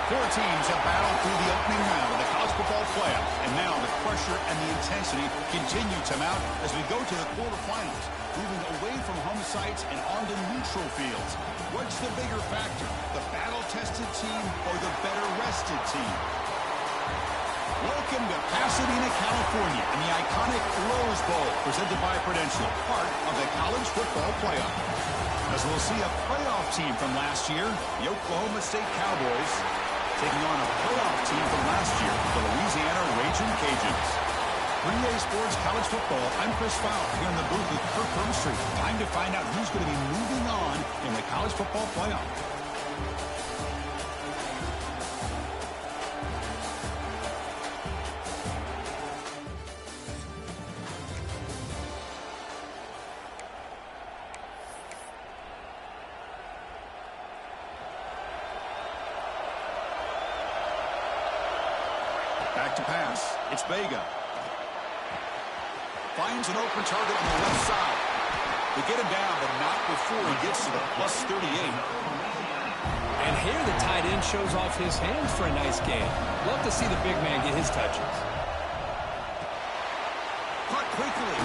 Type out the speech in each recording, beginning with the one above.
Four teams have battled through the opening round of the college football playoff, and now the pressure and the intensity continue to mount as we go to the quarterfinals, moving away from home sites and onto neutral fields. What's the bigger factor, the battle-tested team or the better-rested team? Welcome to Pasadena, California, and the iconic Rose Bowl, presented by Prudential, part of the college football playoff. As we'll see a playoff team from last year, the Oklahoma State Cowboys, taking on a playoff team from last year, the Louisiana Raging Cajuns. 3A Sports College Football, I'm Chris Fowler, here in the booth with Kirk Herbstreit. Time to find out who's going to be moving on in the college football playoff. Back to pass. It's Vega. Finds an open target on the left side. They get him down, but not before he gets to the plus 38. And here the tight end shows off his hands for a nice gain. Love to see the big man get his touches. Caught quickly.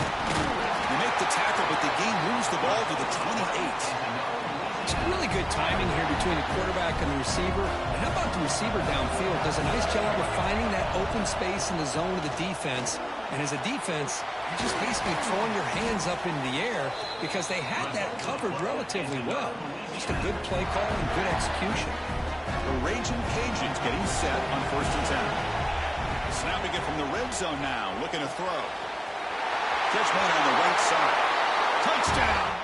They make the tackle, but the gain moves the ball to the 28. It's really good timing here between the quarterback and the receiver. And how about the receiver downfield? Does a nice job of finding that open space in the zone of the defense. And as a defense, you're just basically throwing your hands up in the air because they had that covered relatively well. Just a good play call and good execution. The Raging Cajuns getting set on 1st and 10. Snapping it from the red zone now, looking to throw. Catch one on the right side. Touchdown!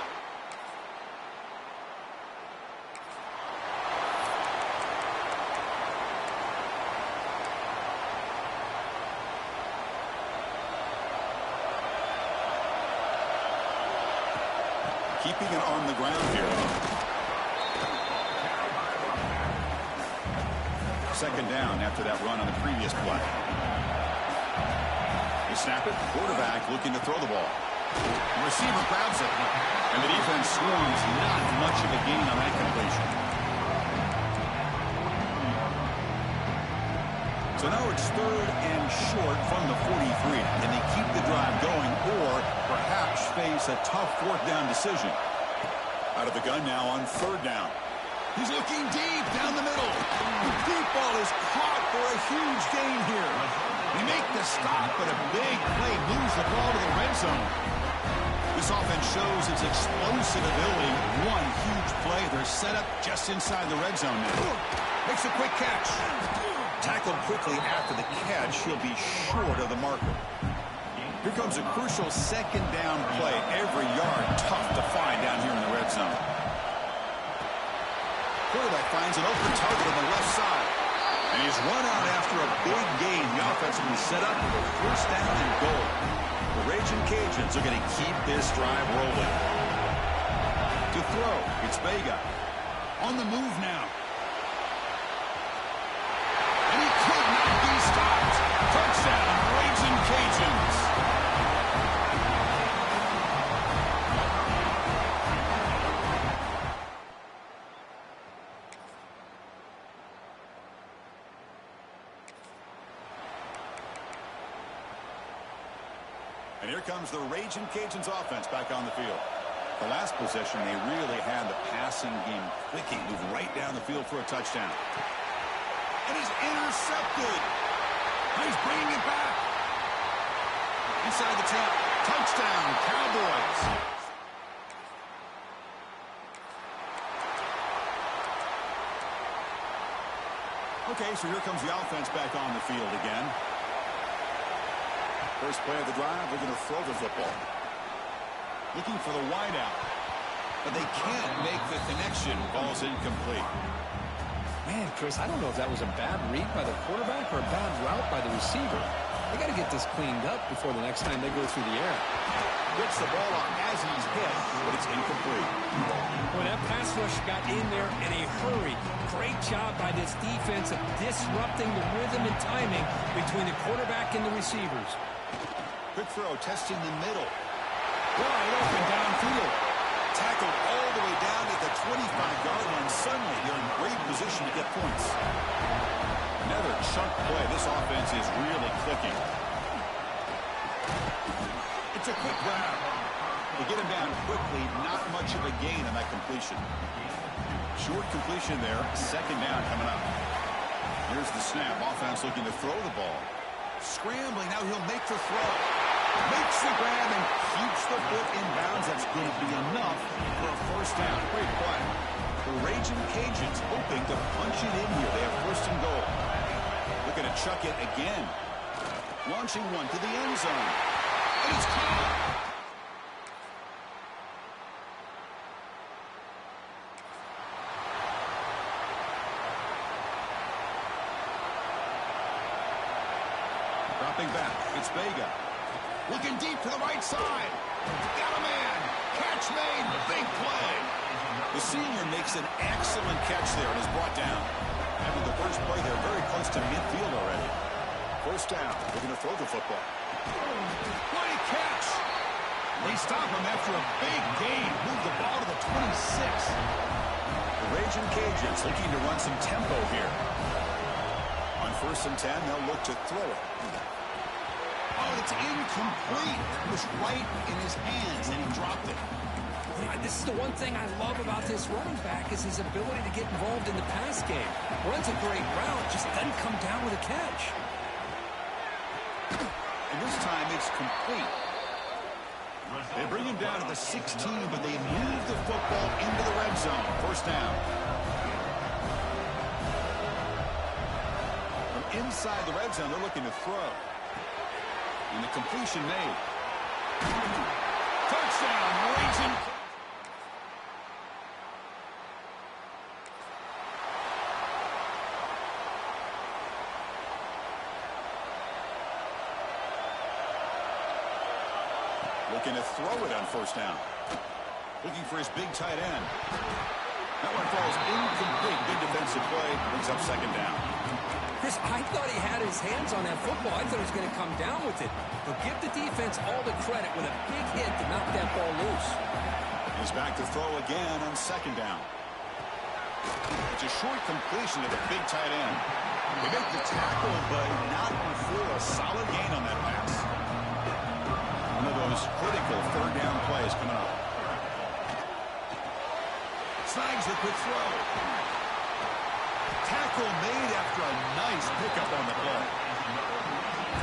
Keeping it on the ground here. Second down after that run on the previous play. They snap it. Quarterback looking to throw the ball. The receiver grabs it. And the defense swarms. Not much of a gain on that completion. So now it's 3rd and short from the 43. And they keep the drive going or perhaps face a tough 4th down decision. Out of the gun now on 3rd down. He's looking deep down the middle. The deep ball is caught for a huge gain here. They make the stop, but a big play moves the ball to the red zone. This offense shows its explosive ability. One huge play. They're set up just inside the red zone now. Makes a quick catch. Tackled quickly after the catch. He'll be short of the marker. Here comes a crucial 2nd down play. Every yard tough to find down here in the red zone. Quarterback finds an open target on the left side. And he's run out after a big gain. The offense will be set up with a 1st down and goal. The Raging Cajuns are going to keep this drive rolling. To throw, it's Vega. On the move now. And he could not be stopped. Touchdown, Raging Cajuns. And here comes the Raging Cajuns offense back on the field. The last possession, they really had the passing game clicking, moving right down the field for a touchdown. And he's intercepted. And he's bringing it back. Inside the 10. Touchdown, Cowboys. Okay, so here comes the offense back on the field again. First play of the drive, they're going to throw the football. Looking for the wideout. But they can't make the connection. Ball's incomplete. Man, Chris, I don't know if that was a bad read by the quarterback or a bad route by the receiver. They got to get this cleaned up before the next time they go through the air. Gets the ball up as he's hit, but it's incomplete. Well, that pass rush got in there in a hurry. Great job by this defense of disrupting the rhythm and timing between the quarterback and the receivers. Quick throw, testing the middle. Wide open downfield. Tackled all the way down at the 25-yard line. Suddenly, they're in great position to get points. Another chunk play. This offense is really clicking. It's a quick grab. They get him down quickly. Not much of a gain on that completion. Short completion there. Second down coming up. Here's the snap. Offense looking to throw the ball. Scrambling. Now he'll make the throw. Makes the grab and keeps the foot in bounds. That's going to be enough for a first down. Great play. The Raging Cajuns hoping to punch it in here. They have first and goal. Looking to chuck it again. Launching one to the end zone. And it's caught. Dropping back. It's Vega. Looking deep to the right side. Got a man. Catch made. Big play. The senior makes an excellent catch there and is brought down. After the first play, they're very close to midfield already. First down. They're going to throw the football. What a catch. They stop him after a big gain. Move the ball to the 26. The Raging Cajuns looking to run some tempo here. On first and 10, they'll look to throw it. Oh, it's incomplete. It was right in his hands, and he dropped it. Yeah, this is the one thing I love about this running back is his ability to get involved in the pass game. Runs a great route, just doesn't come down with a catch. And this time it's complete. They bring him down to the 16, but they move the football into the red zone. First down. From inside the red zone, they're looking to throw. And the completion made. Touchdown, Raging. Looking to throw it on first down. Looking for his big tight end. That one falls incomplete. Big defensive play. Brings up second down. Chris, I thought he had his hands on that football. I thought he was going to come down with it. But give the defense all the credit with a big hit to knock that ball loose. He's back to throw again on second down. It's a short completion to the big tight end. They make the tackle, but not before a solid gain on that pass. One of those critical third down plays coming up. Snags the quick throw. Tackle made after a nice pickup on the play.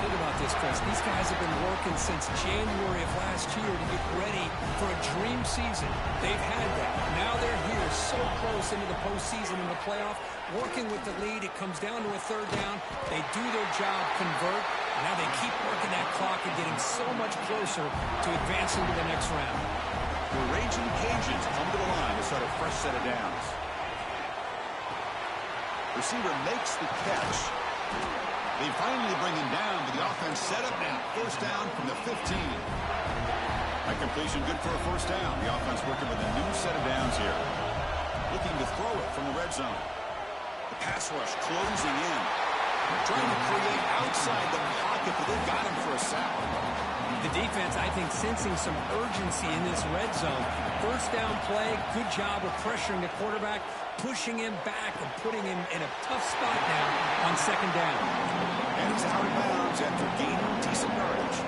Think about this, Chris. These guys have been working since January of last year to get ready for a dream season. They've had that. Now they're here so close into the postseason and the playoff, working with the lead. It comes down to a third down. They do their job, convert. Now they keep working that clock and getting so much closer to advancing to the next round. The Raging Cajuns come to the line to start a fresh set of downs. Receiver makes the catch. They finally bring him down, but the offense set up now. First down from the 15. That completion good for a first down. The offense working with a new set of downs here. Looking to throw it from the red zone. The pass rush closing in. Trying to create outside the pocket, but they've got him for a sack. The defense, I think, sensing some urgency in this red zone. First down play, good job of pressuring the quarterback, pushing him back and putting him in a tough spot now on second down. And he's out of bounds after gaining decent yardage.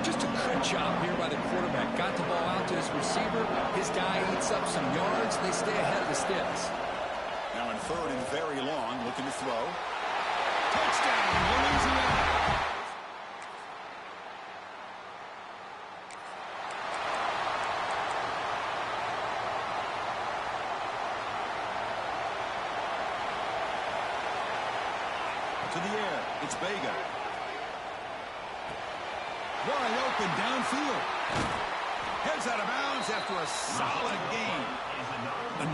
Just a good job here by the quarterback. Got the ball out to his receiver. His guy eats up some yards. They stay ahead of the sticks. Now in third and very long, looking to throw. Touchdown, Louisiana. To the air, it's Vega. Wide open downfield. Heads out of bounds after a solid gain.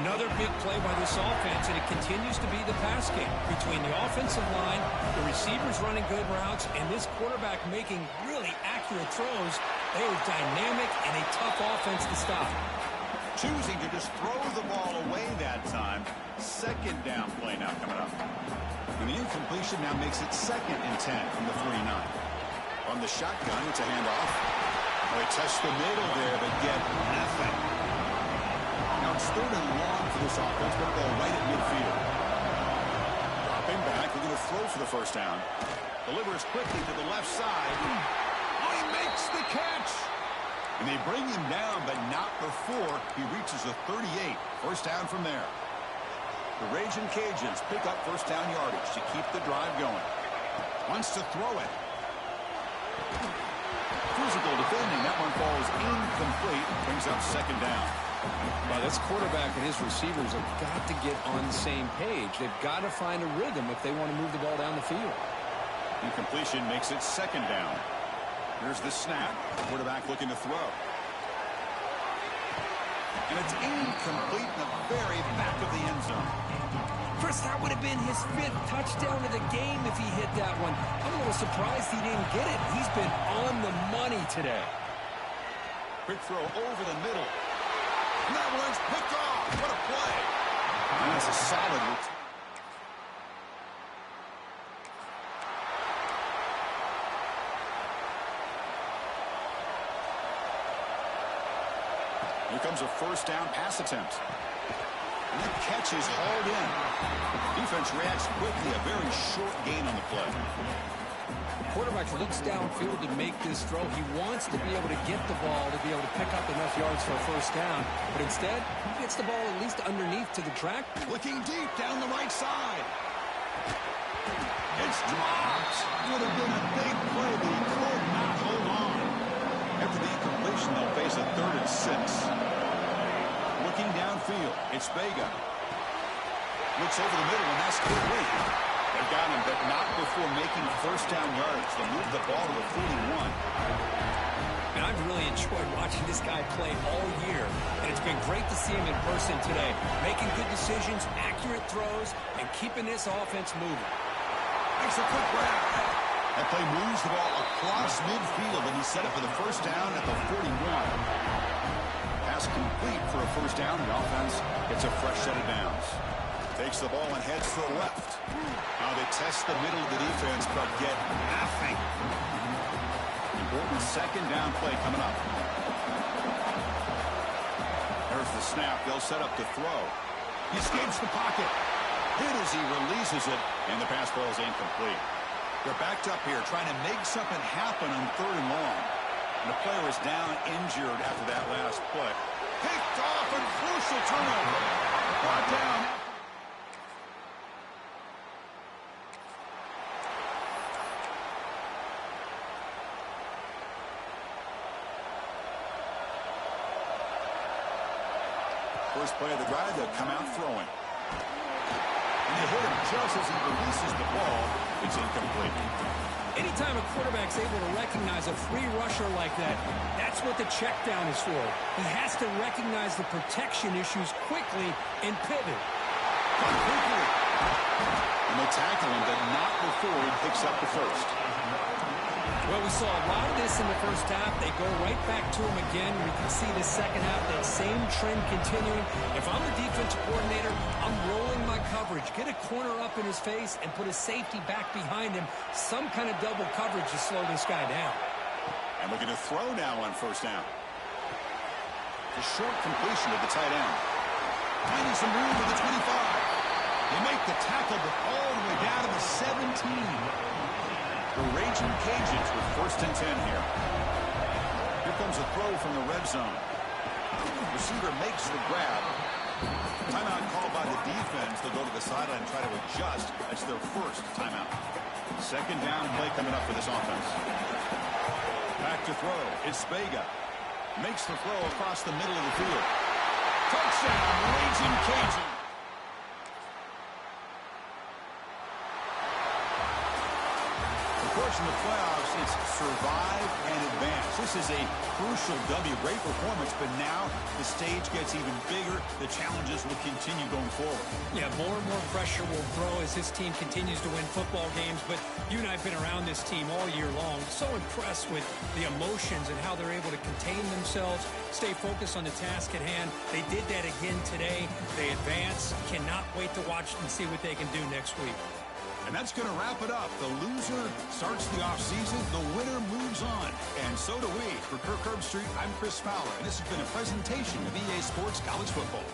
Another big play by this offense, and it continues to be the pass game between the offensive line, the receivers running good routes, and this quarterback making really accurate throws. They are dynamic and a tough offense to stop. Choosing to just throw the ball away that time. Second down play now coming up. And the incompletion now makes it second and 10 from the 49. On the shotgun, it's a handoff. They touch the middle there, but get nothing. It's third and long for this offense. Going to go right at midfield. Dropping back. They're going to throw for the first down. Delivers quickly to the left side. Oh, he makes the catch. And they bring him down, but not before he reaches a 38. First down from there. The Raging Cajuns pick up first down yardage to keep the drive going. Wants to throw it. Physical defending. That one falls incomplete. Brings up second down. Well, this quarterback and his receivers have got to get on the same page. They've got to find a rhythm if they want to move the ball down the field. Incompletion makes it second down. Here's the snap. Quarterback looking to throw. And it's incomplete in the very back of the end zone. Chris, that would have been his 5th touchdown of the game if he hit that one. I'm a little surprised he didn't get it. He's been on the money today. Quick throw over the middle. And that one's picked off. What a play. And that's a solid routine. Here comes a first down pass attempt. And that catch is hauled in. Defense reacts quickly. A very short gain on the play. The quarterback looks downfield to make this throw. He wants to be able to get the ball to be able to pick up enough yards for a first down. But instead, he gets the ball at least underneath to the track. Looking deep down the right side. It's dropped. Would have been a big play, but he could not hold on. After the incompletion, they'll face a 3rd and 6. Looking downfield, it's Vega. Looks over the middle, and that's complete. They've got him, but not before making first down yards. They move the ball to the 41. And I've really enjoyed watching this guy play all year, and it's been great to see him in person today, making good decisions, accurate throws, and keeping this offense moving. Makes a quick grab. That play moves the ball across midfield, and he's set up for the first down at the 41. Pass complete for a first down. The offense gets a fresh set of downs. Takes the ball and heads to the left. Now they test the middle of the defense, but get nothing. Important second down play coming up. There's the snap. They'll set up to throw. He escapes the pocket. Hit as he releases it, and the pass ball is incomplete. They're backed up here, trying to make something happen on 3rd and long. And the player is down injured after that last play. Picked off and crucial turnover. Brought down. First play of the drive, they'll come out throwing. And they hit him just as he releases the ball. It's incomplete. Anytime a quarterback's able to recognize a free rusher like that, that's what the check down is for. He has to recognize the protection issues quickly and pivot. Quickly. And they tackle him, but not before he picks up the first. Well, we saw a lot of this in the first half. They go right back to him again. We can see the second half, that same trend continuing. If I'm the defensive coordinator, I'm rolling my coverage. Get a corner up in his face and put a safety back behind him. Some kind of double coverage to slow this guy down. And looking to throw now on first down. A short completion to the tight end. Finding some room with the 25. They make the tackle, but all the way down to the 17. The Raging Cajuns with first and 10 here. Here comes a throw from the red zone. Receiver makes the grab. Timeout called by the defense. They'll go to the sideline and try to adjust. That's their first timeout. Second down play coming up for this offense. Back to throw. It's Vega. Makes the throw across the middle of the field. Touchdown, Raging Cajun. In the playoffs, it's survive and advance. This is a crucial W. Great performance, but now the stage gets even bigger. The challenges will continue going forward. Yeah, more and more pressure will grow as this team continues to win football games. But you and I have been around this team all year long. So impressed with the emotions and how they're able to contain themselves, stay focused on the task at hand. They did that again today. They advance. Cannot wait to watch and see what they can do next week. And that's going to wrap it up. The loser starts the offseason. The winner moves on. And so do we. For Kirk Herbstreit, I'm Chris Fowler. And this has been a presentation of EA Sports College Football.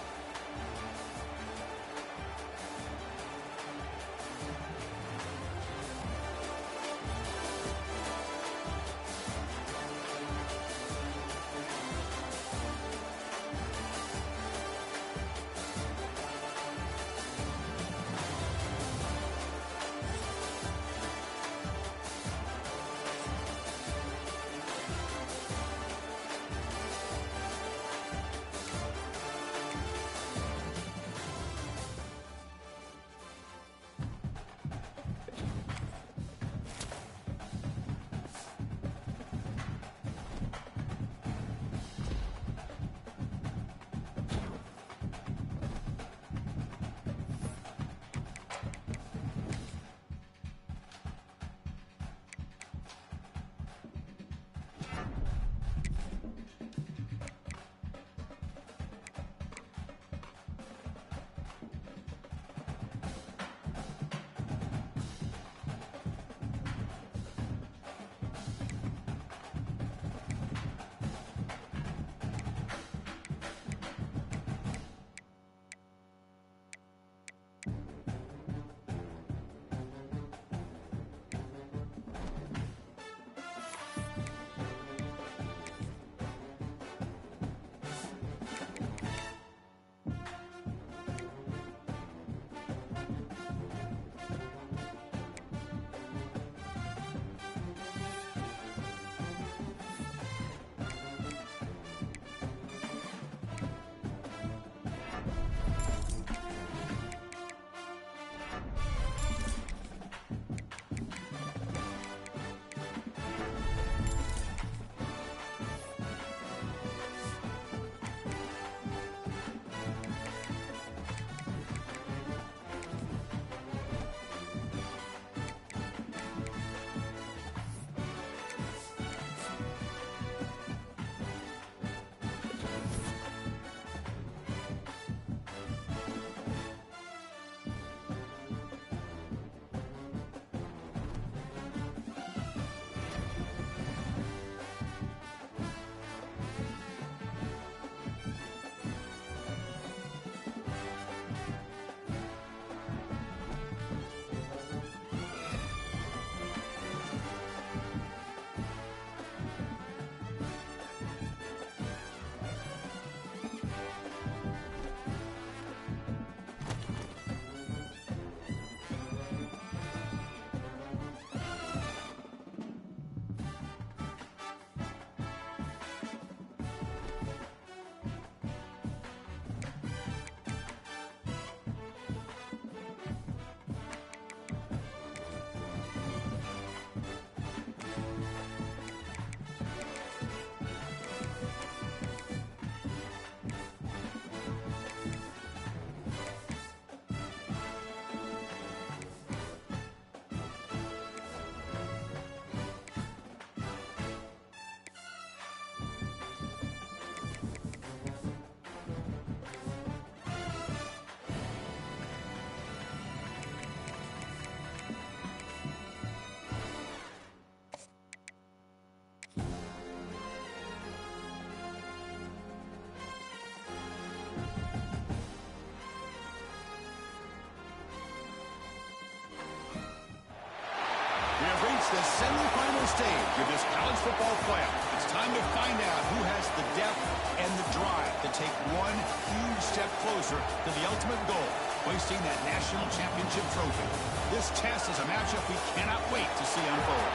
the semifinal stage of this college football playoff. It's time to find out who has the depth and the drive to take one huge step closer to the ultimate goal, hoisting that national championship trophy. This test is a matchup we cannot wait to see unfold.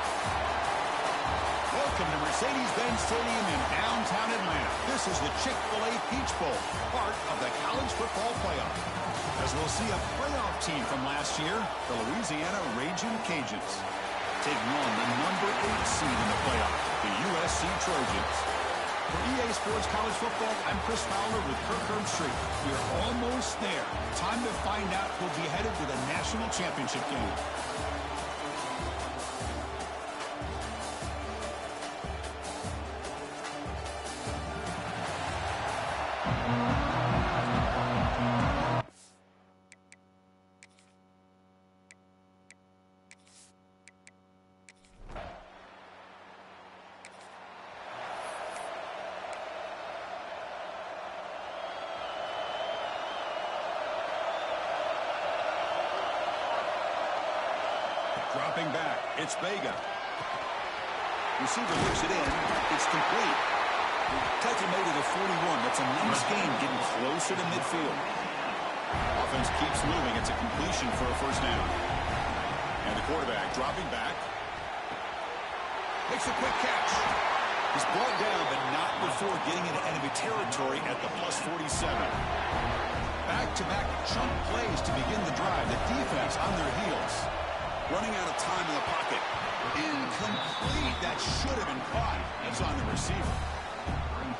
Welcome to Mercedes-Benz Stadium in downtown Atlanta. This is the Chick-fil-A Peach Bowl, part of the college football playoff. As we'll see a playoff team from last year, the Louisiana Raging Cajuns, taking on the number 8 seed in the playoff, the USC Trojans. For EA Sports College Football, I'm Chris Fowler with Kirk Herbstreit. We're almost there. Time to find out who'll be headed to the national championship game. Dropping back, it's Vega. Receiver looks it in. It's complete. Tackle made it a 41. That's a nice gain, getting closer to midfield. Offense keeps moving. It's a completion for a first down. And the quarterback dropping back. Makes a quick catch. He's brought down, but not before getting into enemy territory at the plus 47. Back-to-back chunk plays to begin the drive. The defense on their heels. Running out of time in the pocket. Incomplete. That should have been caught. That's on the receiver.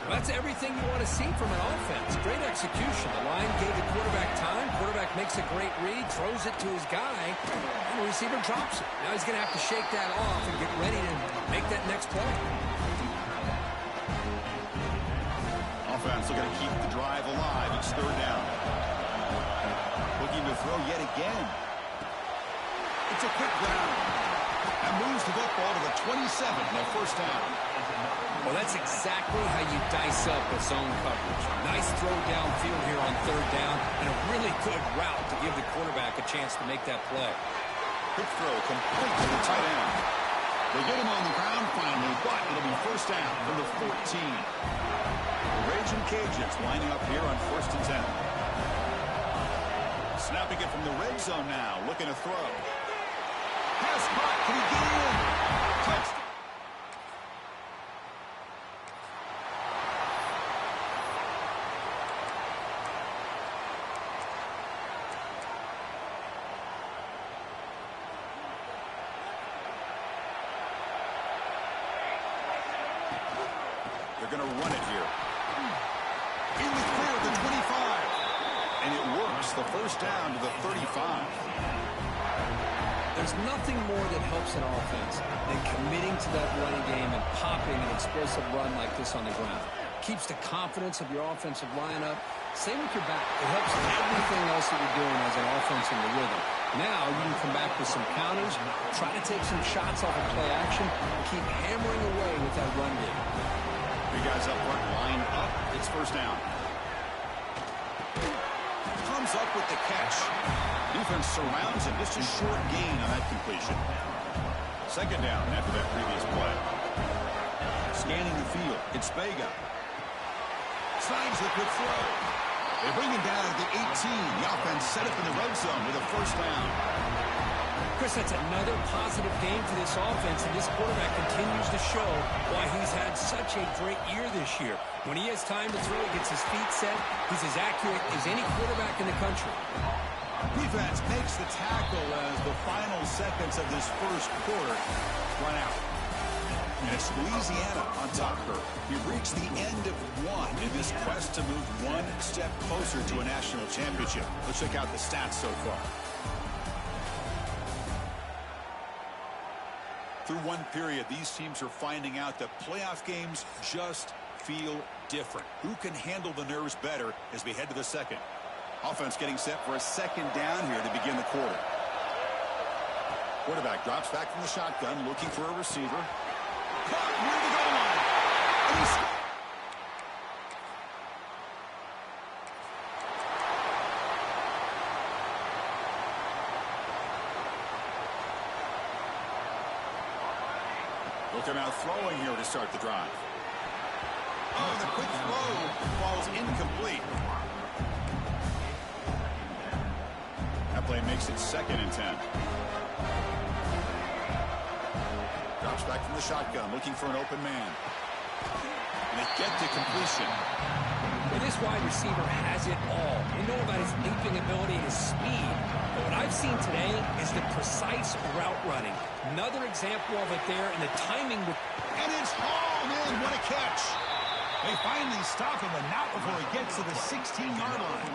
Well, that's everything you want to see from an offense. Great execution. The line gave the quarterback time. Quarterback makes a great read, throws it to his guy, and the receiver drops it. Now he's going to have to shake that off and get ready to make that next play. Offense looking to keep the drive alive. It's third down. Looking to throw yet again. It's a quick ground. And moves the football to the 27, no first down. Well, that's exactly how you dice up a zone coverage. Nice throw downfield here on third down, and a really good route to give the quarterback a chance to make that play. Quick throw complete to the tight end. They get him on the ground finally, but it'll be first down from the 14. The Raging Cajuns lining up here on 1st and 10. Snapping it from the red zone now, looking to throw. Pass caught. Can he get in? Touchdown. They're going to run it here. In the clear of the 25. And it works. The first down to the 35. There's nothing more that helps an offense than committing to that running game and popping an explosive run like this on the ground. Keeps the confidence of your offensive lineup. Same with your back. It helps everything else that you're doing as an offense in the rhythm. Now you can come back with some counters, try to take some shots off of play action, and keep hammering away with that run game. Three guys up front lined up. It's first down. Comes up with the catch. Defense surrounds him. Just a short gain on that completion. Second down after that previous play. Scanning the field. It's Vega. Slides the quick throw. They bring him down at the 18. The offense set up in the red zone with a first down. Chris, that's another positive game for this offense, and this quarterback continues to show why he's had such a great year this year. When he has time to throw, he gets his feet set. He's as accurate as any quarterback in the country. Defense makes the tackle as the final seconds of this first quarter run out. And it's Louisiana on top here. We've reached the end of one in this quest to move one step closer to a national championship. Let's check out the stats so far. Through one period, these teams are finding out that playoff games just feel different. Who can handle the nerves better as we head to the second? Offense getting set for a second down here to begin the quarter. Quarterback drops back from the shotgun, looking for a receiver. Caught near the goal line. And he's... He'll come out throwing here to start the drive. Oh, the quick throw falls incomplete. That play makes it 2nd and 10. Drops back from the shotgun, looking for an open man. And they get to completion. Well, this wide receiver has it all. We know about his leaping ability and his speed. But what I've seen today is the precise route running. Another example of it there, and the timing. And it's hauled in. What a catch. They finally stop him, but not before he gets to the 16-yard line.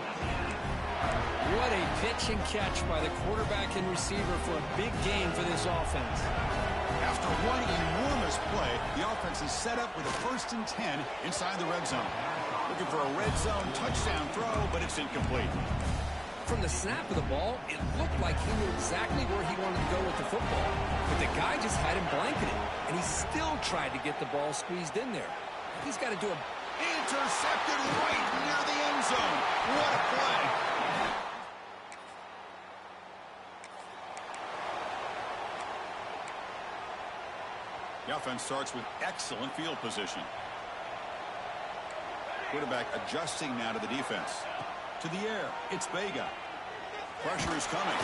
What a pitch and catch by the quarterback and receiver for a big game for this offense. After one enormous play, the offense is set up with a 1st and 10 inside the red zone. Looking for a red zone touchdown throw, but it's incomplete. From the snap of the ball, it looked like he knew exactly where he wanted to go with the football. But the guy just had him blanketed, and he still tried to get the ball squeezed in there. He's got to do a... Intercepted right near the end zone. What a play. The offense starts with excellent field position. Quarterback adjusting now to the defense. To the air, it's Vega. Pressure is coming.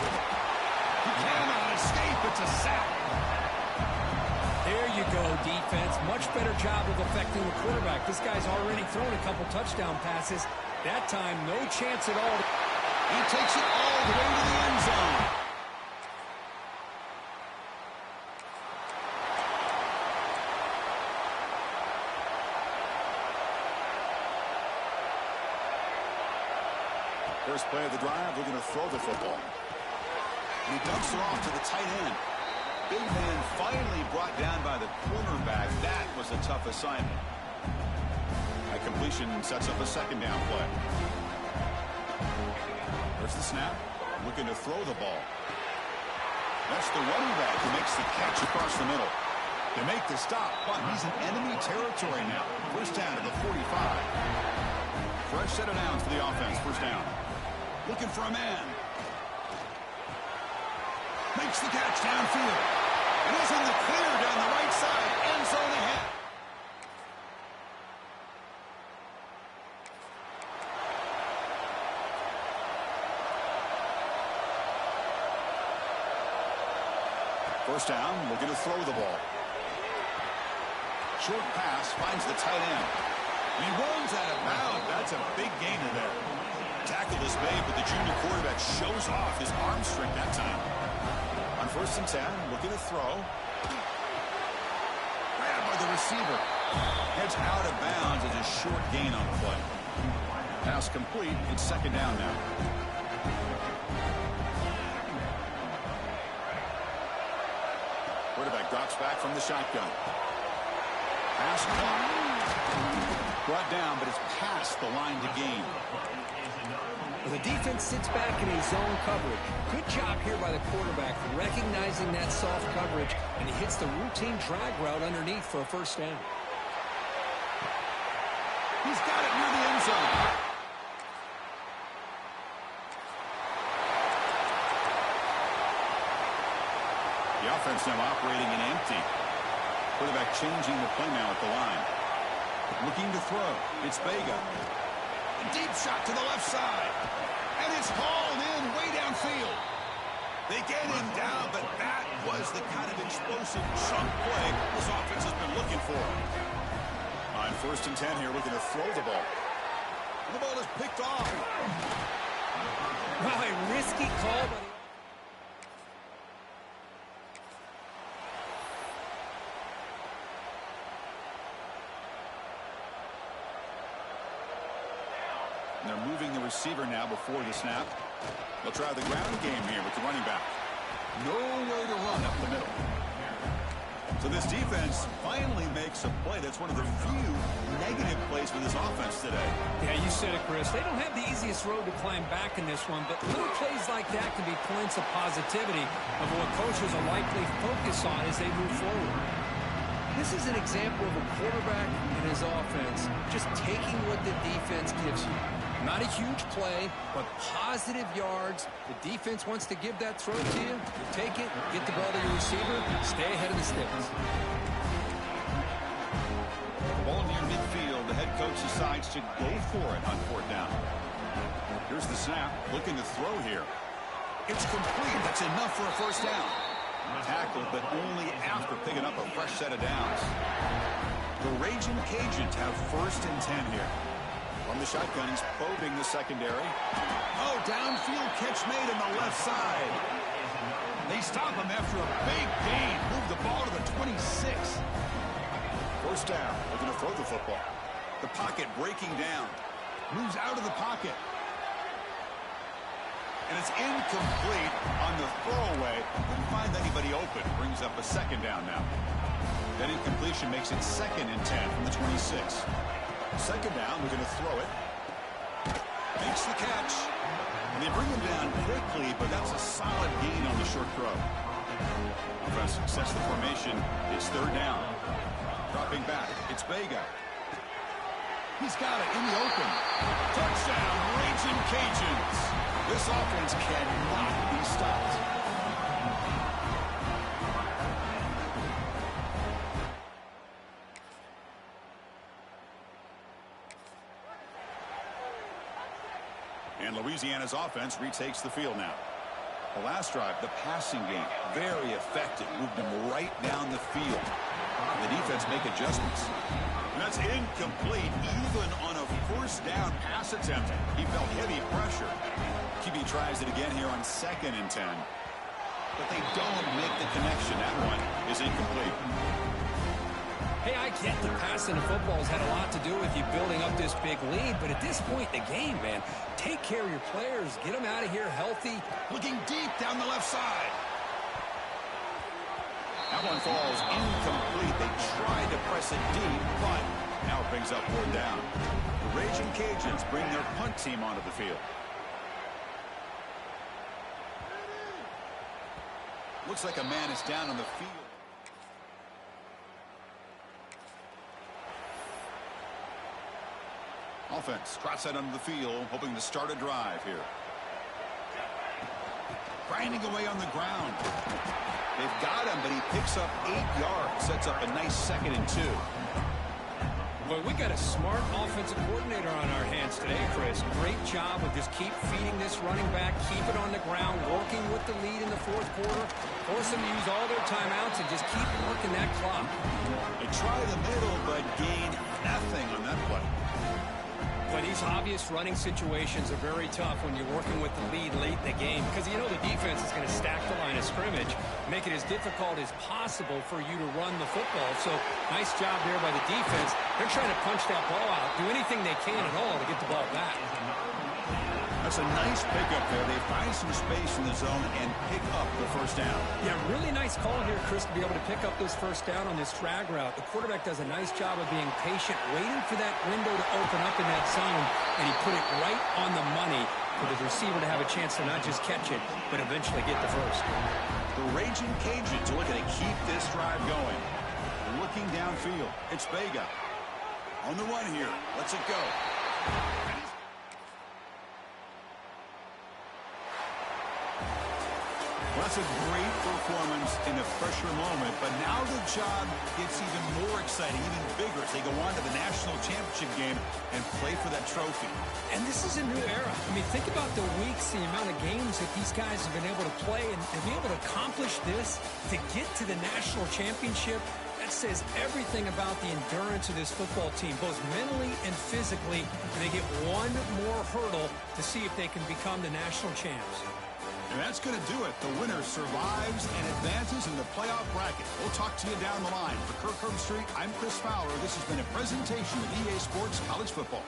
He cannot escape. It's a sack. There you go, defense. Much better job of affecting the quarterback. This guy's already thrown a couple touchdown passes. That time, no chance at all. He takes it all the way to the end zone. First play of the drive, we're going to throw the football. And he dumps it off to the tight end. Big man finally brought down by the cornerback. That was a tough assignment. That completion sets up a 2nd down play. There's the snap. Looking to throw the ball. That's the running back who makes the catch across the middle. They make the stop, but he's in enemy territory now. First down to the 45. Fresh set of downs for the offense. First down. Looking for a man. Makes the catch downfield. And is in the clear down the right side. End zone ahead. First down, looking to throw the ball. Short pass, finds the tight end. And he runs out of bounds. That's a big gainer there. Tackle is made, but the junior quarterback shows off his arm strength that time. On 1st and 10, looking to throw. Grabbed by the receiver. Heads out of bounds as a short gain on the play. Pass complete. It's 2nd down now. Quarterback drops back from the shotgun. Pass caught. Brought down, but it's past the line to gain. Well, the defense sits back in a zone coverage. Good job here by the quarterback, recognizing that soft coverage, and he hits the routine drag route underneath for a 1st down. He's got it near the end zone. The offense now operating in empty. Quarterback changing the play now at the line. Looking to throw. It's Vega. A deep shot to the left side. And it's hauled in way downfield. They get him down, but that was the kind of explosive chunk play this offense has been looking for. On 1st and 10 here, looking to throw the ball. And the ball is picked off. Well, a risky call, but... They're moving the receiver now before the snap. They'll try the ground game here with the running back. Nowhere to run up the middle. So this defense finally makes a play. That's one of the few negative plays for this offense today. Yeah, you said it, Chris. They don't have the easiest road to climb back in this one, but little plays like that can be points of positivity of what coaches will likely focus on as they move forward. This is an example of a quarterback and his offense just taking what the defense gives you. Not a huge play, but positive yards. The defense wants to give that throw to you. You take it, get the ball to your receiver, stay ahead of the sticks. Ball near midfield. The head coach decides to go for it on 4th down. Here's the snap. Looking to throw here. It's complete. That's enough for a 1st down. Tackled, but only after picking up a fresh set of downs. The Raging Cajuns have 1st and 10 here. From the shotgun, he's probing the secondary. Oh, downfield catch made on the left side. They stop him after a big gain. Move the ball to the 26. 1st down. They're going to throw the football. The pocket breaking down. Moves out of the pocket. And it's incomplete on the throwaway. Couldn't find anybody open. Brings up a 2nd down now. That incompletion makes it 2nd and 10 from the 26. 2nd down, we're going to throw it. Makes the catch. And they bring him down quickly, but that's a solid gain on the short throw. For a successful formation, it's 3rd down. Dropping back, it's Vega. He's got it in the open. Touchdown, Raging Cajuns. This offense cannot be stopped. And Louisiana's offense retakes the field now. The last drive, the passing game, very effective. Moved them right down the field. And the defense make adjustments. And that's incomplete, even on a 1st down pass attempt. He felt heavy pressure. QB tries it again here on 2nd and 10. But they don't make the connection. That one is incomplete. Hey, I get the passing of football has had a lot to do with you building up this big lead, but at this point in the game, man, take care of your players. Get them out of here healthy. Looking deep down the left side. That one falls incomplete. They tried to press it deep, but now it brings up 4th down. The Raging Cajuns bring their punt team onto the field. Looks like a man is down on the field. Offense trots out onto the field, hoping to start a drive here. Grinding away on the ground. They've got him, but he picks up 8 yards. Sets up a nice 2nd and 2. Boy, we got a smart offensive coordinator on our hands today, Chris. Great job of just keep feeding this running back, keep it on the ground, working with the lead in the 4th quarter, force them to use all their timeouts, and just keep working that clock. They try the middle, but gain nothing on that play. But these obvious running situations are very tough when you're working with the lead late in the game because you know the defense is going to stack the line of scrimmage, make it as difficult as possible for you to run the football. So nice job there by the defense. They're trying to punch that ball out, do anything they can at all to get the ball back. That's a nice pickup there. They find some space in the zone and pick up the 1st down. Yeah, really nice call here, Chris, to be able to pick up this 1st down on this drag route. The quarterback does a nice job of being patient, waiting for that window to open up in that zone, and he put it right on the money for the receiver to have a chance to not just catch it, but eventually get the 1st. The Raging Cajuns are looking to keep this drive going. Looking downfield, it's Vega. On the run here, lets it go. Well, that's a great performance in a pressure moment, but now the job gets even more exciting, even bigger as they go on to the national championship game and play for that trophy. And this is a new era. I mean, think about the weeks, the amount of games that these guys have been able to play and be able to accomplish this, to get to the national championship. That says everything about the endurance of this football team, both mentally and physically. They get one more hurdle to see if they can become the national champs. And that's going to do it. The winner survives and advances in the playoff bracket. We'll talk to you down the line. For Kirk Herbstreit, I'm Chris Fowler. This has been a presentation of EA Sports College Football.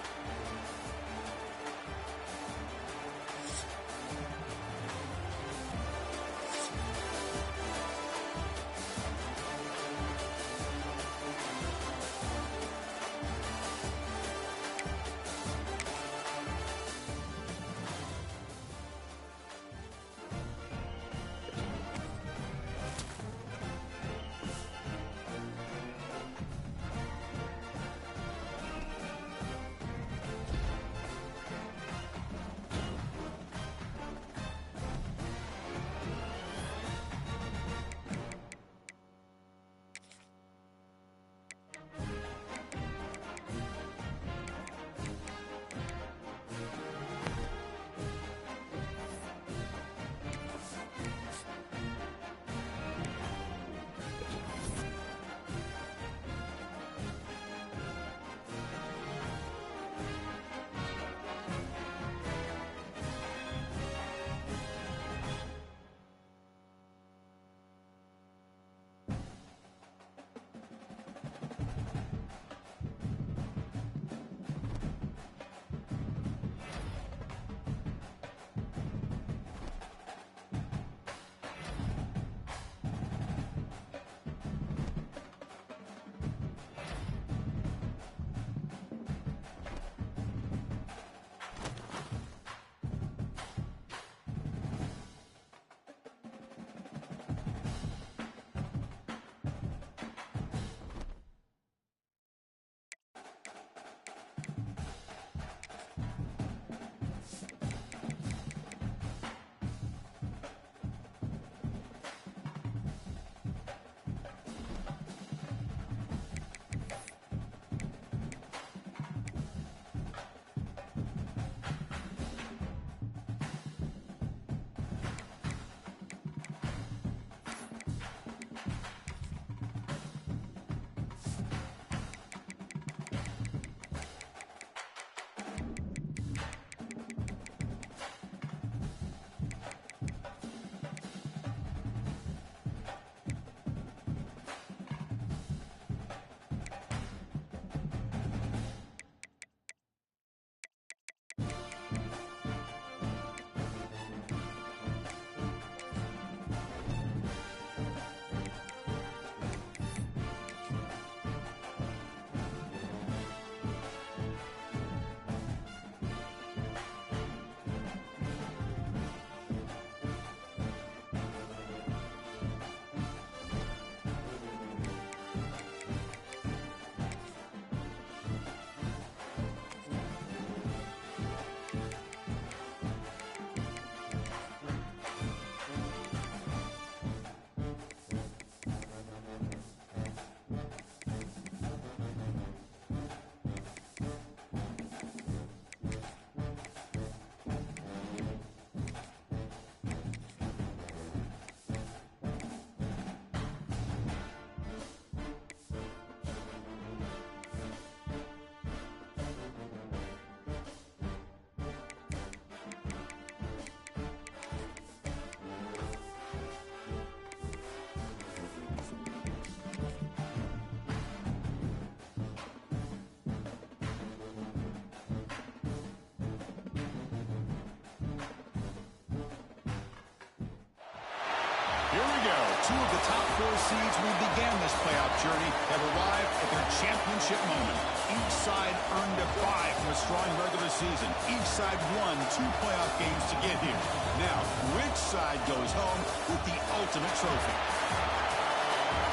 Here we go. Two of the top four seeds who began this playoff journey have arrived at their championship moment. Each side earned a bye from a strong regular season. Each side won 2 playoff games to get here. Now, which side goes home with the ultimate trophy?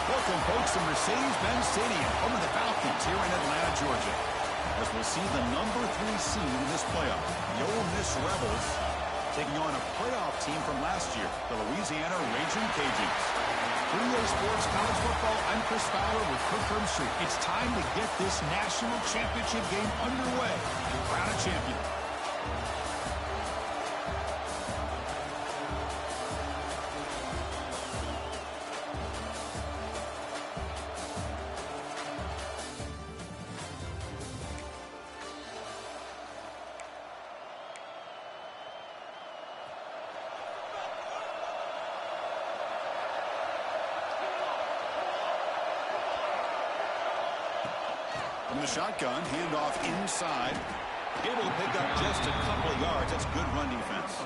Welcome, folks, to Mercedes-Benz Stadium, home of the Falcons here in Atlanta, Georgia. As we'll see the number 3 seed in this playoff, the Ole Miss Rebels, taking on a playoff team from last year, the Louisiana Raging Cajuns. 3A Sports College Football, I'm Chris Fowler with Kirk Herbstreit. It's time to get this national championship game underway and crown a champion. From the shotgun, handoff inside. Able to pick up just a couple of yards. That's good run defense.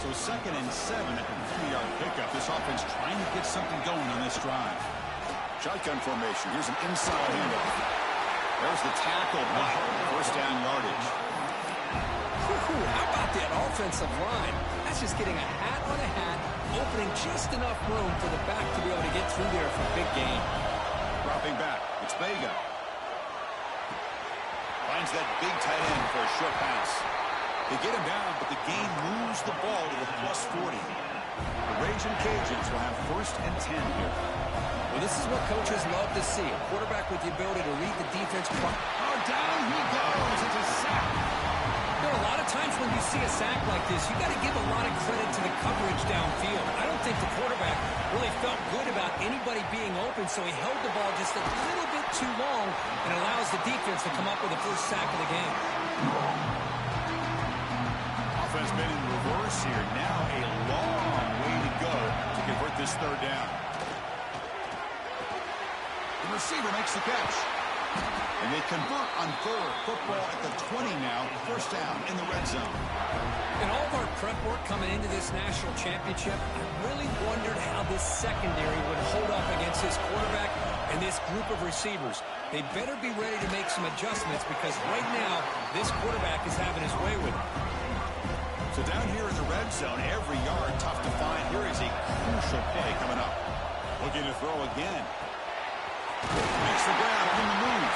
So 2nd and 7 at the 3-yard pickup. This offense trying to get something going on this drive. Shotgun formation. Here's an inside handoff. There's the tackle block. First down yardage. How about that offensive line? That's just getting a hat on a hat, opening just enough room for the back to be able to get through there for a big gain. Dropping back. It's Vega. Finds that big tight end for a short pass. They get him down, but the game moves the ball to the +40. The Raging Cajuns will have 1st and 10 here. Well, this is what coaches love to see. A quarterback with the ability to read the defense. Oh, down he goes. It's a sack. There are a lot of times when you see a sack like this, you got to give a lot of credit to the coverage downfield. I don't think the quarterback really felt good about anybody being open, so he held the ball just a little bit too long and allows the defense to come up with the first sack of the game. Offense been in reverse here. Now a long way to go to convert this 3rd down. The receiver makes the catch. And they convert on 3rd. Football at the 20 now. 1st down in the red zone. In all of our prep work coming into this national championship, I really wondered how this secondary would hold up against this quarterback and this group of receivers. They better be ready to make some adjustments because right now, this quarterback is having his way with it. So down here in the red zone, every yard tough to find. Here is a crucial play coming up. Looking to throw again. Makes the grab on the move.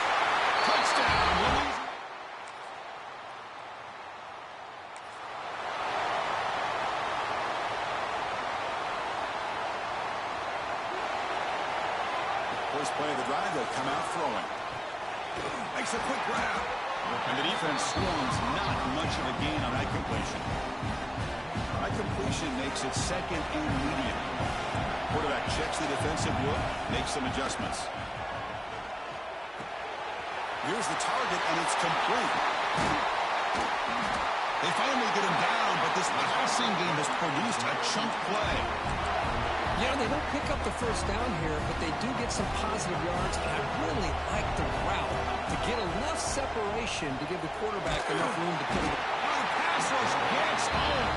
Touchdown, Louisiana. First play of the drive, they'll come out throwing. Makes a quick grab. And the defense swarms not much of a gain on that completion. That completion makes it 2nd and medium. Quarterback checks the defensive look, makes some adjustments. Here's the target, and it's complete. They finally get him down, but this passing game has produced a chunk play. Yeah, they don't pick up the first down here, but they do get some positive yards, and I really like the route to get enough separation to give the quarterback enough room to put it. Oh, the pass rush gets home.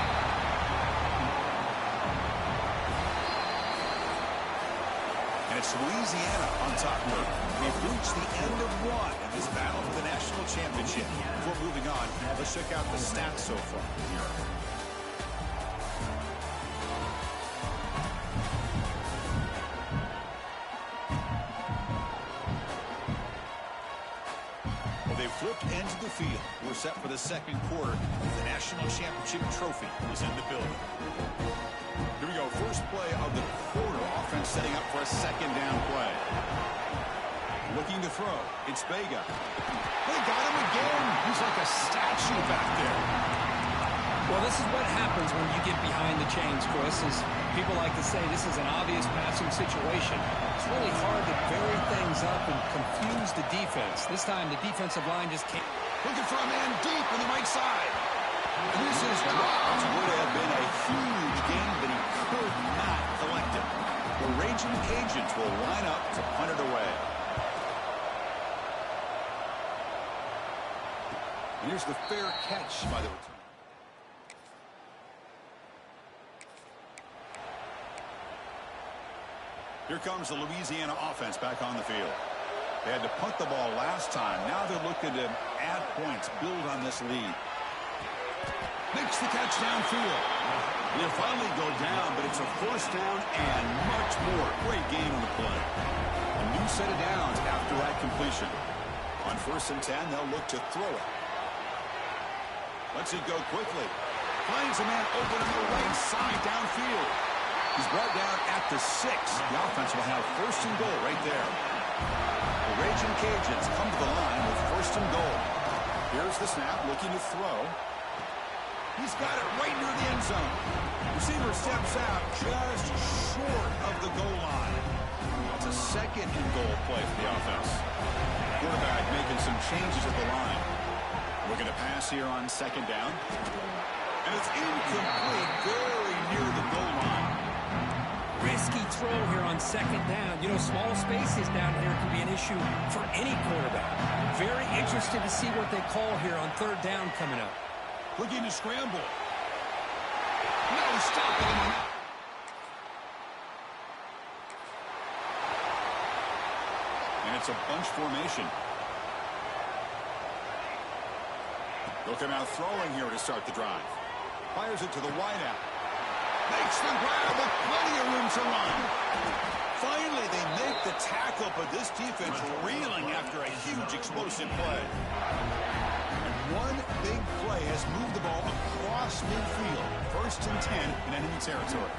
And it's Louisiana on top of it. We've reached the end of one in this battle for the national championship. Before moving on, let's check out the stats so far. Well, they've flipped ends of the field. We're set for the 2nd quarter. The national championship trophy is in the building. Here we go. First play of the quarter. Offense setting up for a 2nd down play. Looking to throw. It's Vega. They got him again. He's like a statue back there. Well, this is what happens when you get behind the chains, Chris. As people like to say, this is an obvious passing situation. It's really hard to vary things up and confuse the defense. This time, the defensive line just can't. Looking for a man deep on the right side. And this is dropped. Would have been a huge gain, but he could not collect it. The Raging Cajuns will line up to punt it away. And here's the fair catch by the return. Here comes the Louisiana offense back on the field. They had to punt the ball last time. Now they're looking to add points, build on this lead. Makes the catch downfield. They'll finally go down, but it's a first down and much more. Great game on the play. A new set of downs after that completion. On 1st and 10, they'll look to throw it. Lets it go quickly. Finds a man open on the right side downfield. He's brought down at the 6. The offense will have 1st and goal right there. The Raging Cajuns come to the line with 1st and goal. Here's the snap, looking to throw. He's got it right near the end zone. Receiver steps out just short of the goal line. It's a 2nd and goal play for the offense. Quarterback making some changes at the line. Looking to pass here on 2nd down. And it's incomplete, very near the goal line. Risky throw here on 2nd down. You know, small spaces down here can be an issue for any quarterback. Very interested to see what they call here on 3rd down coming up. Looking to scramble. No stopping him. And it's a bunch formation. They'll come out throwing here to start the drive. Fires it to the wideout. Makes the grab with plenty of room to run. Finally, they make the tackle, but this defense reeling after a huge explosive play. And one big play has moved the ball across midfield. 1st and 10 in enemy territory.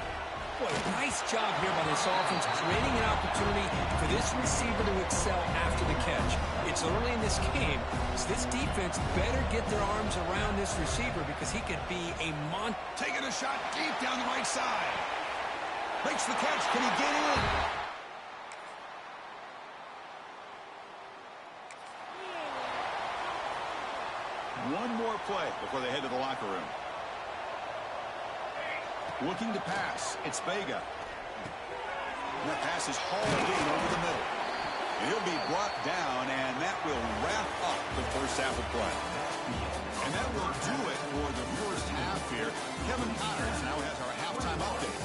Boy, nice job here by this offense, creating an opportunity for this receiver to excel after the catch. It's early in this game, so this defense better get their arms around this receiver because he could be a monster. Taking a shot deep down the right side. Makes the catch. Can he get in? One more play before they head to the locker room. Looking to pass. It's Vega. And that pass is hauled in over the middle. He'll be brought down, and that will wrap up the first half of play. And that will do it for the first half here. Kevin Qtrs now has our halftime update.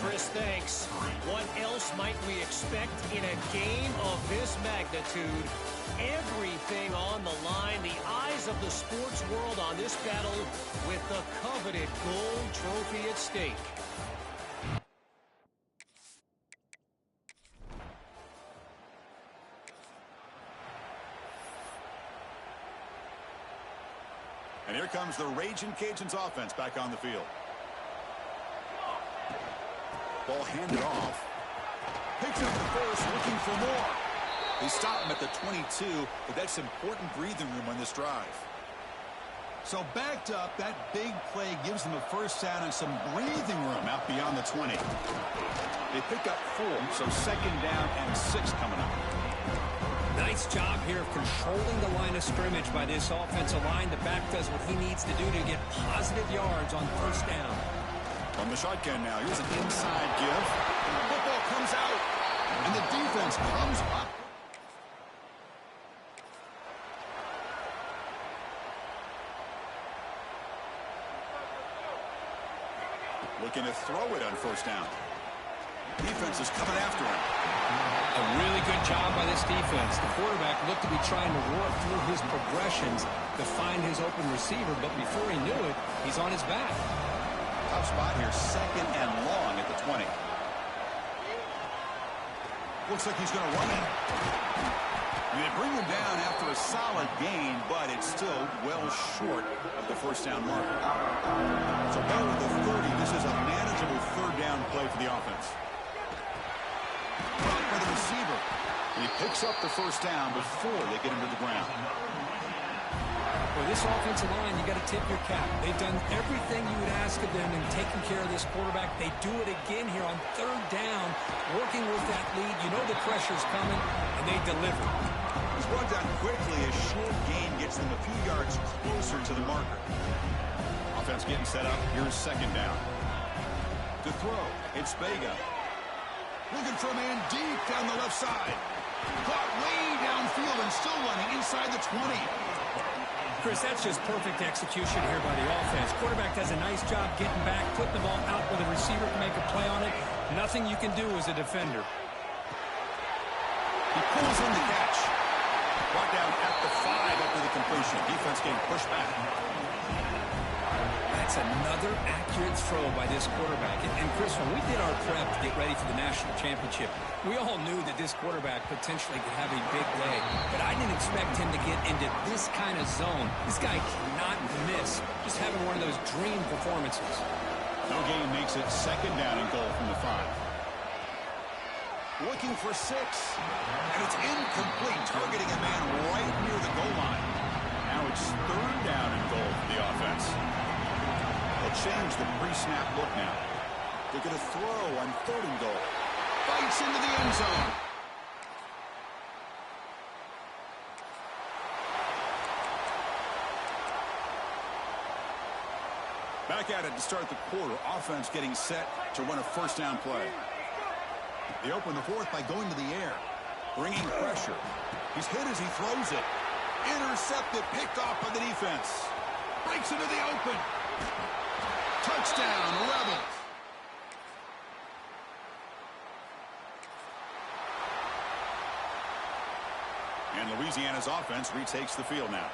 Chris, thanks. What else might we expect in a game of this magnitude? Everything on the line. The eyes of the sports world on this battle with the coveted gold trophy at stake. And here comes the Raging Cajuns offense back on the field. Ball handed off. Picks up the first, looking for more. They stop him at the 22, but that's important breathing room on this drive. So backed up, that big play gives them a first down and some breathing room out beyond the 20. They pick up 4, so 2nd down and 6 coming up. Nice job here of controlling the line of scrimmage by this offensive line. The back does what he needs to do to get positive yards on 1st down. From the shotgun now, here's an inside give. Football comes out, and the defense comes up. Looking to throw it on 1st down. Defense is coming after him. A really good job by this defense. The quarterback looked to be trying to work through his progressions to find his open receiver, but before he knew it, he's on his back. Tough spot here, 2nd and long at the 20. Looks like he's going to run it. They bring him down after a solid gain, but it's still well short of the 1st down mark. So ball at the 30. This is a manageable 3rd down play for the offense. Brought by the receiver. And he picks up the 1st down before they get him to the ground. For this offensive line, you got to tip your cap. They've done everything you would ask of them in taking care of this quarterback. They do it again here on 3rd down, working with that lead. You know the pressure's coming, and they deliver. He's brought down quickly. A short gain gets them a few yards closer to the marker. Offense getting set up. Here's 2nd down. To throw, it's Vega. Looking for a man deep down the left side. Caught way downfield and still running inside the 20. Chris, that's just perfect execution here by the offense. Quarterback does a nice job getting back, putting the ball out where the receiver can make a play on it. Nothing you can do as a defender. at the 5 after the completion. Defense getting pushed back. That's another accurate throw by this quarterback. And Chris, when we did our prep to get ready for the national championship, we all knew that this quarterback potentially could have a big day. But I didn't expect him to get into this kind of zone. This guy cannot miss. Just having one of those dream performances. No gain makes it second down and goal from the 5. Looking for 6. And it's incomplete, targeting a man right near the goal line. Now it's third down and goal for the offense. They'll change the pre-snap look now. They're going to throw on 3rd and goal. Fights into the end zone. Back at it to start the quarter. Offense getting set to run a first down play. They open the 4th by going to the air. Bringing pressure. He's hit as he throws it. Intercepted, picked off by the defense. Breaks into the open. Touchdown, Rebels. And Louisiana's offense retakes the field now.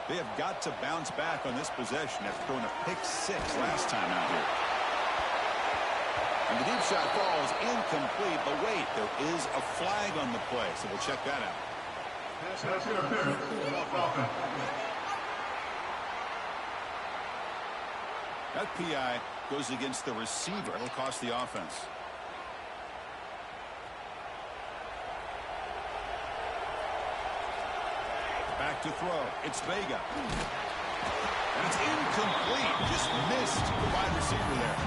They have got to bounce back on this possession after throwing a pick 6 last time out here. And the deep shot falls incomplete, but wait, there is a flag on the play, so we'll check that out. That's interference. That PI goes against the receiver. It'll cost the offense. Back to throw. It's Vega. And it's incomplete. Just missed the wide receiver there.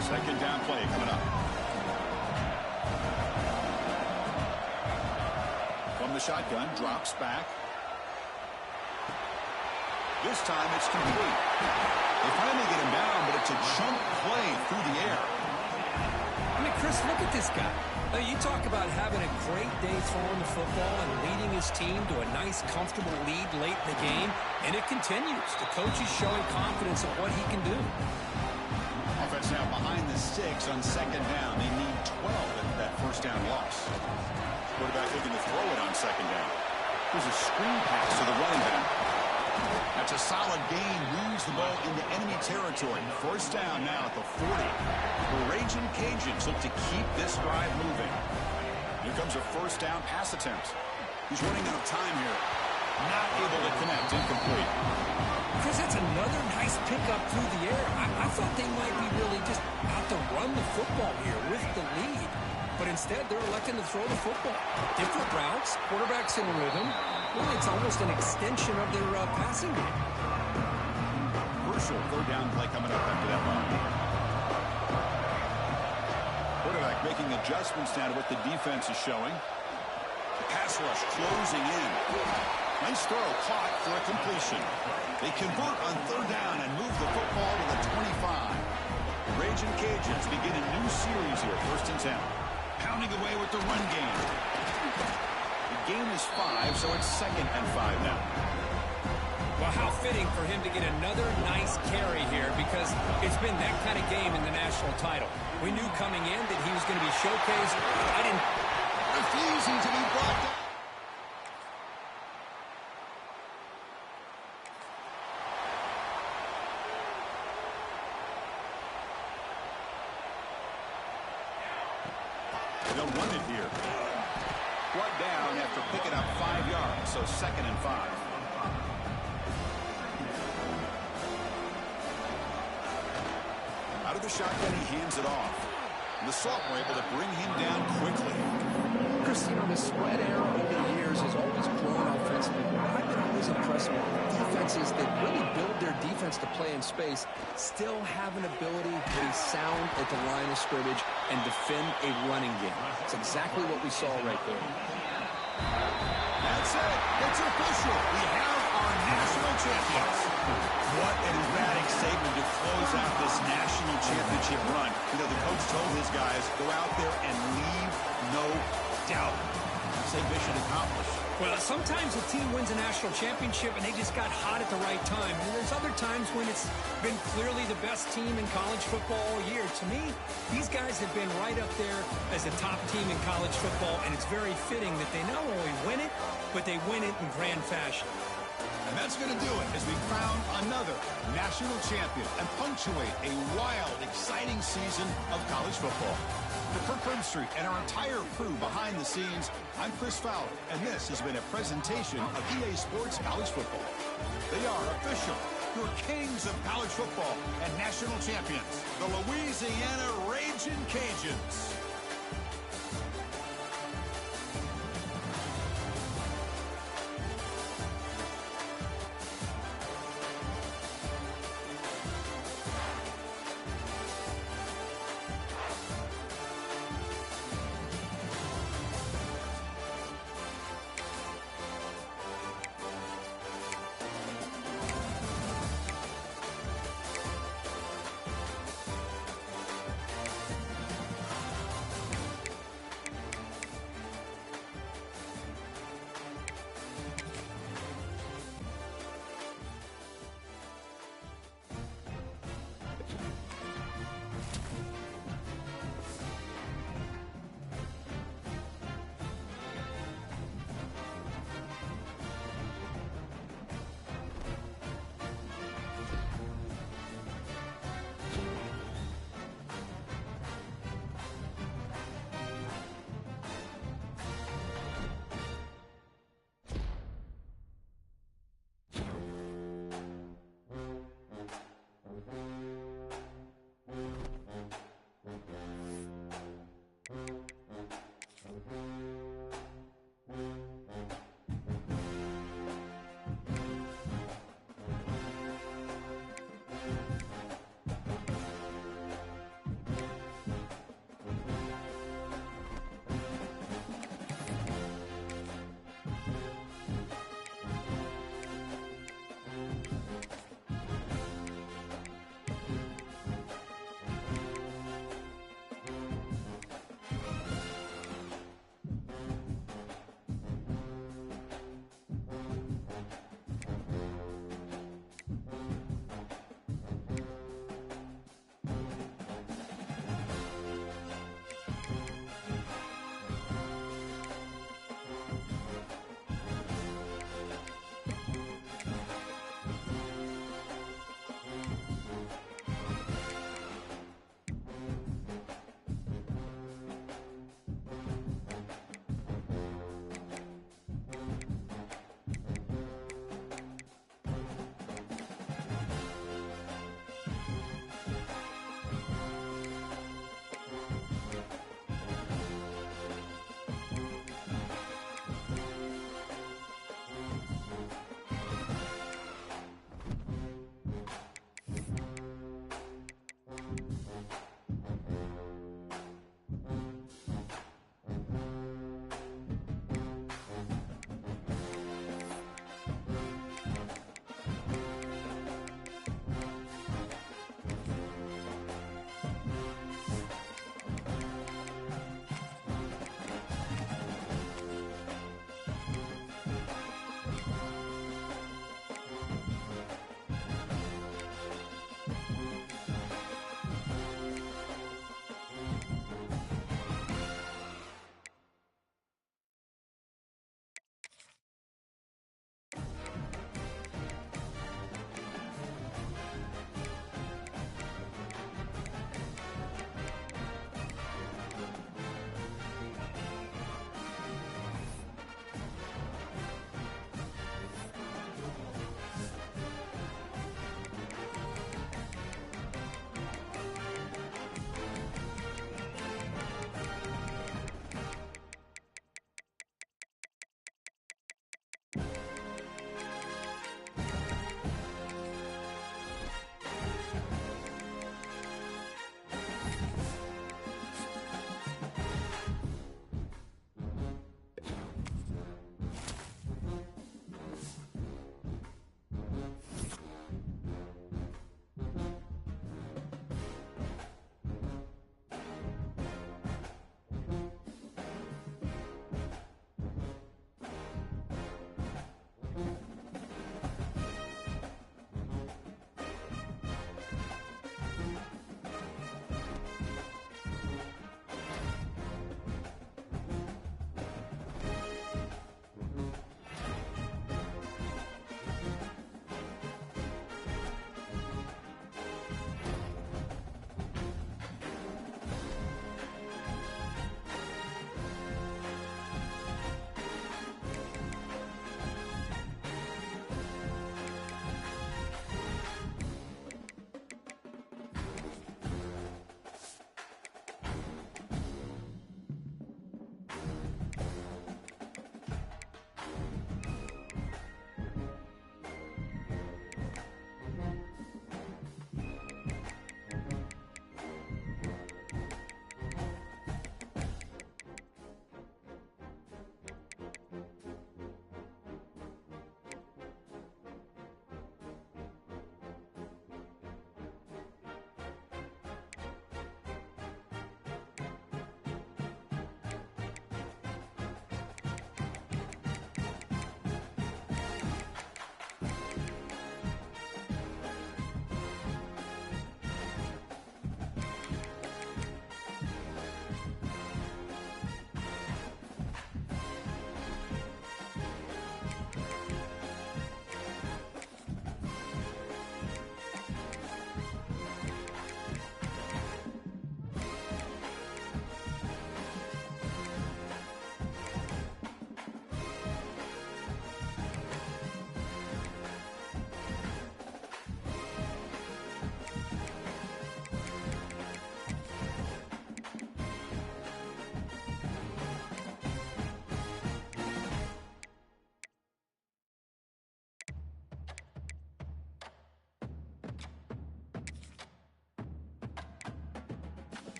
Second down play coming up. From the shotgun, drops back. This time it's complete. They finally get him down, but it's a jump play through the air. I mean, Chris, look at this guy. Now, you talk about having a great day throwing the football and leading his team to a nice, comfortable lead late in the game, and it continues. The coach is showing confidence of what he can do. Offense now behind the 6 on second down. They need 12 after that first down loss. Quarterback looking to throw it on second down. Here's a screen pass to the running back. That's a solid gain. Moves the ball into enemy territory. First down now at the 40. The Raging Cajuns look to keep this drive moving. Here comes a first down pass attempt. He's running out of time here. Not able to connect. Incomplete. Chris, that's another nice pickup through the air. I thought they might be really just out to run the football here with the lead. But instead, they're electing to throw the football. Different routes, quarterbacks in rhythm. Really, it's almost an extension of their passing game. Crucial third down play coming up after that run. Quarterback making adjustments now to what the defense is showing. The pass rush closing in. Nice throw, caught for a completion. They convert on third down and move the football to the 25. The Raging Cajuns begin a new series here, 1st and 10. Pounding away with the run game. The game is 5, so it's 2nd and 5 now. Well, how fitting for him to get another nice carry here, because it's been that kind of game in the national title. We knew coming in that he was going to be showcased. Refusing to be brought down. They'll run it here. Brought down after picking up 5 yards, so 2nd and 5. Out of the shotgun, he hands it off. And the sophomore able to bring him down quickly. Chris, you know, the spread era over the years has always grown offensively. I've been always impressed with defenses that really build their defense to play in space, still have an ability to be sound at the line of scrimmage and defend a running game. It's exactly what we saw right there. That's it. It's official. We have our national champions. What an emphatic statement to close out this national championship run. You know, the coach told his guys, go out there and leave no doubt. Say mission accomplished. Well, sometimes a team wins a national championship and they just got hot at the right time. And there's other times when it's been clearly the best team in college football all year. To me, these guys have been right up there as a top team in college football, and it's very fitting that they not only win it, but they win it in grand fashion. And that's going to do it as we crown another national champion and punctuate a wild, exciting season of college football. For Kirk Herbstreit and our entire crew behind the scenes, I'm Chris Fowler, and this has been a presentation of EA Sports College Football. They are official, your kings of college football and national champions, the Louisiana Ragin' Cajuns.